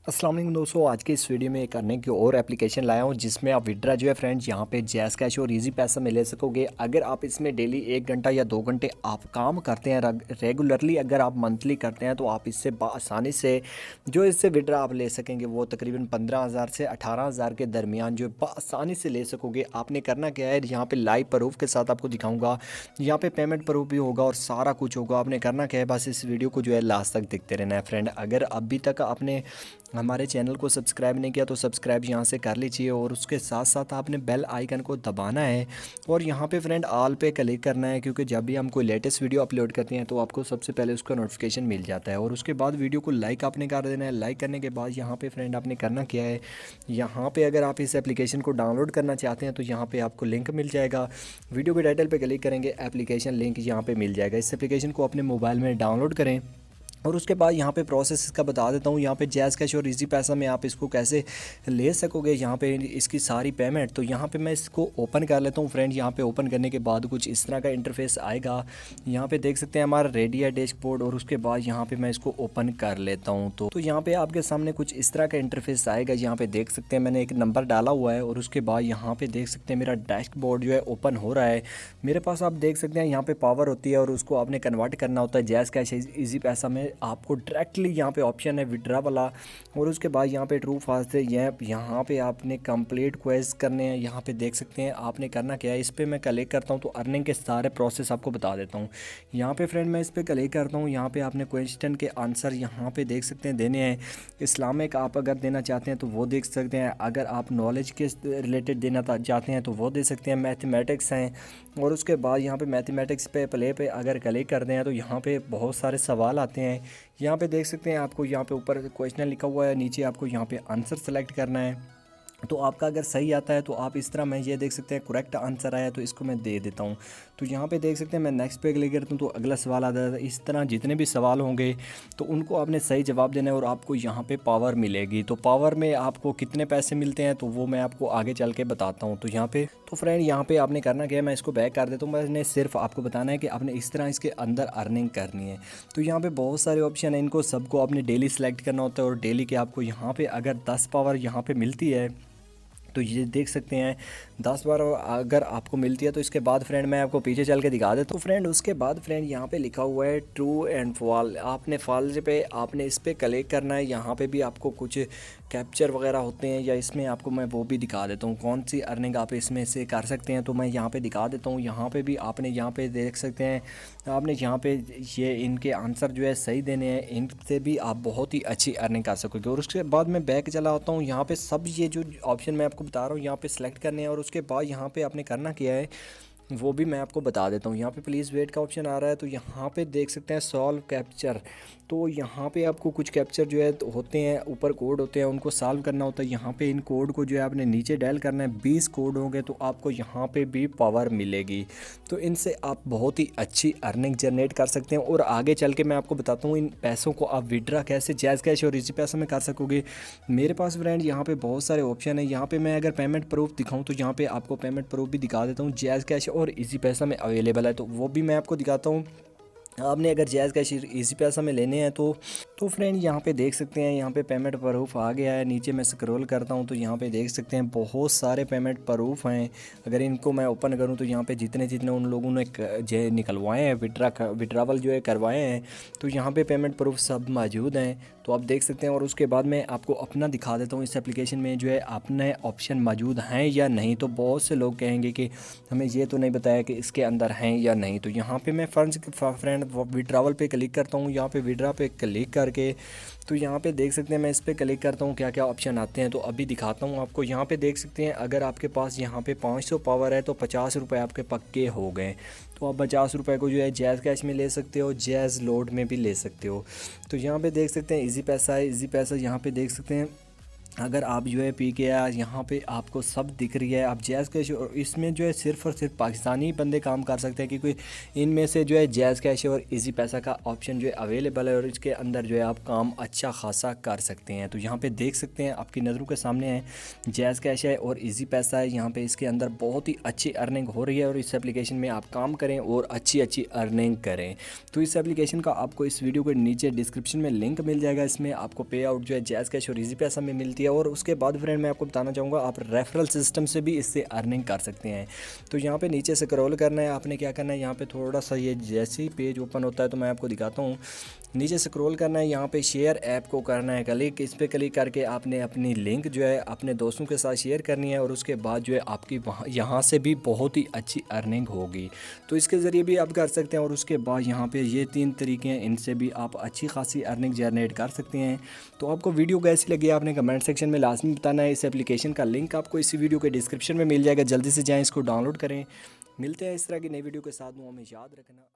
अस्सलाम वालेकुम दोस्तों, आज के इस वीडियो में एक अर्निंग की और एप्लीकेशन लाया हूं जिसमें आप विड्रा जो है फ्रेंड्स यहाँ पे जैज़ कैश और इजी पैसा में ले सकोगे। अगर आप इसमें डेली 1 घंटा या 2 घंटे आप काम करते हैं रेगुलरली, अगर आप मंथली करते हैं तो आप इससे आसानी से जो इससे विड्रा आप ले सकेंगे वो तकरीबन 15,000 से 18,000 के दरमियान जो आसानी से ले सकोगे। आपने करना क्या है, यहाँ पर लाइव प्रूफ के साथ आपको दिखाऊँगा, यहाँ पर पेमेंट प्रूफ भी होगा और सारा कुछ होगा। आपने करना क्या है, बस इस वीडियो को जो है लास्ट तक देखते रहना है फ्रेंड। अगर अभी तक आपने हमारे चैनल को सब्सक्राइब नहीं किया तो सब्सक्राइब यहाँ से कर लीजिए और उसके साथ साथ आपने बेल आइकन को दबाना है और यहाँ पे फ्रेंड ऑल पे क्लिक करना है, क्योंकि जब भी हम कोई लेटेस्ट वीडियो अपलोड करते हैं तो आपको सबसे पहले उसका नोटिफिकेशन मिल जाता है। और उसके बाद वीडियो को लाइक आपने कर देना है। लाइक करने के बाद यहाँ पे फ्रेंड आपने करना क्या है, यहाँ पर अगर आप इस एप्लीकेशन को डाउनलोड करना चाहते हैं तो यहाँ पर आपको लिंक मिल जाएगा। वीडियो के टाइटल पर क्लिक करेंगे, एप्लीकेशन लिंक यहाँ पर मिल जाएगा। इस एप्लीकेशन को अपने मोबाइल में डाउनलोड करें और उसके बाद यहाँ पे प्रोसेस इसका बता देता हूँ। यहाँ पे जैज़ कैश और इजी पैसा में आप इसको कैसे ले सकोगे, यहाँ पे इसकी सारी पेमेंट। तो यहाँ पे मैं इसको ओपन कर लेता हूँ फ्रेंड। यहाँ पे ओपन करने के बाद कुछ इस तरह का इंटरफेस आएगा। यहाँ पे देख सकते हैं हमारा रेडी है डैशबोर्ड और उसके बाद यहाँ पे मैं इसको ओपन कर लेता हूँ। तो यहाँ पे आपके सामने कुछ इस तरह का इंटरफेस आएगा। यहाँ पे देख सकते हैं मैंने एक नंबर डाला हुआ है और उसके बाद यहाँ पे देख सकते हैं मेरा डैशबोर्ड जो है ओपन हो रहा है। मेरे पास आप देख सकते हैं यहाँ पे पावर होती है और उसको आपने कन्वर्ट करना होता है जैज़ कैश इजी पैसा में। आपको डायरेक्टली यहाँ पे ऑप्शन है विड्रा वाला और उसके बाद यहाँ पे ट्रू फास्ट है। यहाँ पे आपने कंप्लीट क्वेश्चन करने हैं। यहाँ पे देख सकते हैं आपने करना क्या है, इस पर मैं क्लिक करता हूँ तो अर्निंग के सारे प्रोसेस आपको बता देता हूँ। यहाँ पे फ्रेंड मैं इस पर क्लिक करता हूँ। यहाँ पे आपने क्वेश्चन के आंसर यहाँ पे देख सकते हैं देने हैं। इस्लामिक आप अगर देना चाहते हैं तो वो देख सकते हैं। अगर आप नॉलेज के रिलेटेड देना चाहते हैं तो वो दे सकते हैं। मैथमेटिक्स हैं और उसके बाद यहाँ पे मैथमेटिक्स पे प्ले पे अगर क्लिक करते हैं तो यहाँ पे बहुत सारे सवाल आते हैं। यहाँ पे देख सकते हैं आपको यहाँ पे ऊपर क्वेश्चन लिखा हुआ है, नीचे आपको यहाँ पे आंसर सेलेक्ट करना है। तो आपका अगर सही आता है तो आप इस तरह, मैं ये देख सकते हैं करेक्ट आंसर आया तो इसको मैं दे देता हूँ। तो यहाँ पे देख सकते हैं मैं नेक्स्ट पे क्लिक करता हूँ तो अगला सवाल आता है। इस तरह जितने भी सवाल होंगे तो उनको आपने सही जवाब देना है और आपको यहाँ पे पावर मिलेगी। तो पावर में आपको कितने पैसे मिलते हैं तो वो मैं आपको आगे चल के बताता हूँ। तो यहाँ पे तो फ्रेंड यहाँ पे आपने करना क्या है, मैं इसको बैक कर देता हूँ। मैंने सिर्फ आपको बताना है कि आपने इस तरह इसके अंदर अर्निंग करनी है। तो यहाँ पे बहुत सारे ऑप्शन हैं, इनको सबको आपने डेली सेलेक्ट करना होता है और डेली के आपको यहाँ पे अगर 10 पावर यहाँ पे मिलती है तो ये देख सकते हैं 10 बार अगर आपको मिलती है। तो इसके बाद फ्रेंड मैं आपको पीछे चल के दिखा देता हूँ। फ्रेंड उसके बाद फ्रेंड यहाँ पे लिखा हुआ है ट्रू एंड फॉल। आपने फॉल पे आपने इस पर क्लिक करना है। यहाँ पे भी आपको कुछ कैप्चर वगैरह होते हैं या इसमें आपको मैं वो भी दिखा देता हूँ कौन सी अर्निंग आप इसमें से कर सकते हैं। तो मैं यहाँ पे दिखा देता हूँ। यहाँ पे भी आपने यहाँ पे देख सकते हैं आपने यहाँ पे ये इनके आंसर जो है सही देने हैं, इनसे भी आप बहुत ही अच्छी अर्निंग कर सकोगे। और उसके बाद मैं बैक चला आता हूँ। यहाँ पे सब ये जो ऑप्शन मैं आपको बता रहा हूँ यहाँ पे सेलेक्ट करने हैं और उसके बाद यहाँ पे आपने करना क्या है वो भी मैं आपको बता देता हूँ। यहाँ पे प्लीज़ वेट का ऑप्शन आ रहा है तो यहाँ पे देख सकते हैं सॉल्व कैप्चर। तो यहाँ पे आपको कुछ कैप्चर जो है होते हैं, ऊपर कोड होते हैं, उनको सॉल्व करना होता है। यहाँ पे इन कोड को जो है आपने नीचे डायल करना है। 20 कोड होंगे तो आपको यहाँ पे भी पावर मिलेगी। तो इनसे आप बहुत ही अच्छी अर्निंग जनरेट कर सकते हैं। और आगे चल के मैं आपको बताता हूँ इन पैसों को आप विड्रा कैसे जैज़ कैश और इजी पैसा में कर सकोगे। मेरे पास फ्रेंड यहाँ पे बहुत सारे ऑप्शन है। यहाँ पे मैं अगर पेमेंट प्रूफ दिखाऊँ तो यहाँ पे आपको पेमेंट प्रूफ भी दिखा देता हूँ जैज़ कैश और इजी पैसा में अवेलेबल है, तो वो भी मैं आपको दिखाता हूँ। आपने अगर जैज़ कैश इजी पैसा में लेने हैं तो फ्रेंड यहाँ पे देख सकते हैं यहाँ पे पेमेंट प्रूफ आ गया है। नीचे मैं स्क्रॉल करता हूँ तो यहाँ पे देख सकते हैं बहुत सारे पेमेंट प्रूफ हैं। अगर इनको मैं ओपन करूँ तो यहाँ पे जितने जितने उन लोगों ने जो निकलवाए हैं विड्रावल जो है करवाए हैं तो यहाँ पे पेमेंट प्रूफ सब मौजूद हैं। तो आप देख सकते हैं। और उसके बाद मैं आपको अपना दिखा देता हूँ इस एप्लीकेशन में जो है अपने ऑप्शन मौजूद हैं या नहीं। तो बहुत से लोग कहेंगे कि हमें ये तो नहीं बताया कि इसके अंदर हैं या नहीं। तो यहाँ पे मैं फ्रेंड विड्रावल पे क्लिक करता हूँ। यहाँ पे विड्रा पे क्लिक करके तो यहाँ पे देख सकते हैं मैं इस पर क्लिक करता हूँ क्या क्या ऑप्शन आते हैं तो अभी दिखाता हूँ आपको। यहाँ पे देख सकते हैं अगर आपके पास यहाँ पे 500 पावर है तो 50 रुपये आपके पक्के हो गए। तो आप 50 रुपये को जो है जैज़ कैश में ले सकते हो, जैज़ लोड में भी ले सकते हो। तो यहाँ पे देख सकते हैं इजी पैसा है। इजी पैसा यहाँ पे देख सकते हैं अगर आप जो है PKR यहाँ पे आपको सब दिख रही है, आप जैज़ कैश और इसमें जो है सिर्फ़ और सिर्फ पाकिस्तानी बंदे काम कर सकते हैं, क्योंकि इनमें से जो है जैज़ कैश और इजी पैसा का ऑप्शन जो है अवेलेबल है और इसके अंदर जो है आप काम अच्छा खासा कर सकते हैं। तो यहाँ पे देख सकते हैं, आपकी नज़रों के सामने है जैज़ कैश है और इजी पैसा है। यहाँ पे इसके अंदर बहुत ही अच्छी अर्निंग हो रही है और इस एप्लीकेशन में आप काम करें और अच्छी अच्छी अर्निंग करें। तो इस एप्लीकेशन का आपको इस वीडियो के नीचे डिस्क्रिप्शन में लिंक मिल जाएगा। इसमें आपको पे आउट जो है जैज़ कैश और इजी पैसा में मिलती है और उसके बाद फ्रेंड मैं आपको बताना चाहूँगा आप रेफरल सिस्टम से भी इससे अर्निंग कर सकते हैं। तो यहाँ पे नीचे स्क्रॉल करना है, आपने क्या करना है, यहाँ पे थोड़ा सा ये जैसे ही पेज ओपन होता है तो मैं आपको दिखाता हूँ। नीचे स्क्रॉल करना है, यहाँ पे शेयर ऐप को करना है क्लिक। इस पर क्लिक करके आपने अपनी लिंक जो है अपने दोस्तों के साथ शेयर करनी है और उसके बाद जो है आपकी वहाँ यहाँ से भी बहुत ही अच्छी अर्निंग होगी। तो इसके ज़रिए भी आप कर सकते हैं और उसके बाद यहाँ पे ये 3 तरीके हैं, इनसे भी आप अच्छी खासी अर्निंग जनरेट कर सकते हैं। तो आपको वीडियो कैसी लगी आपने कमेंट सेक्शन में लाजमी बताना है। इस एप्लीकेशन का लिंक आपको इसी वीडियो के डिस्क्रिप्शन में मिल जाएगा, जल्दी से जाएँ इसको डाउनलोड करें। मिलते हैं इस तरह की नई वीडियो के साथ, हमें याद रखना।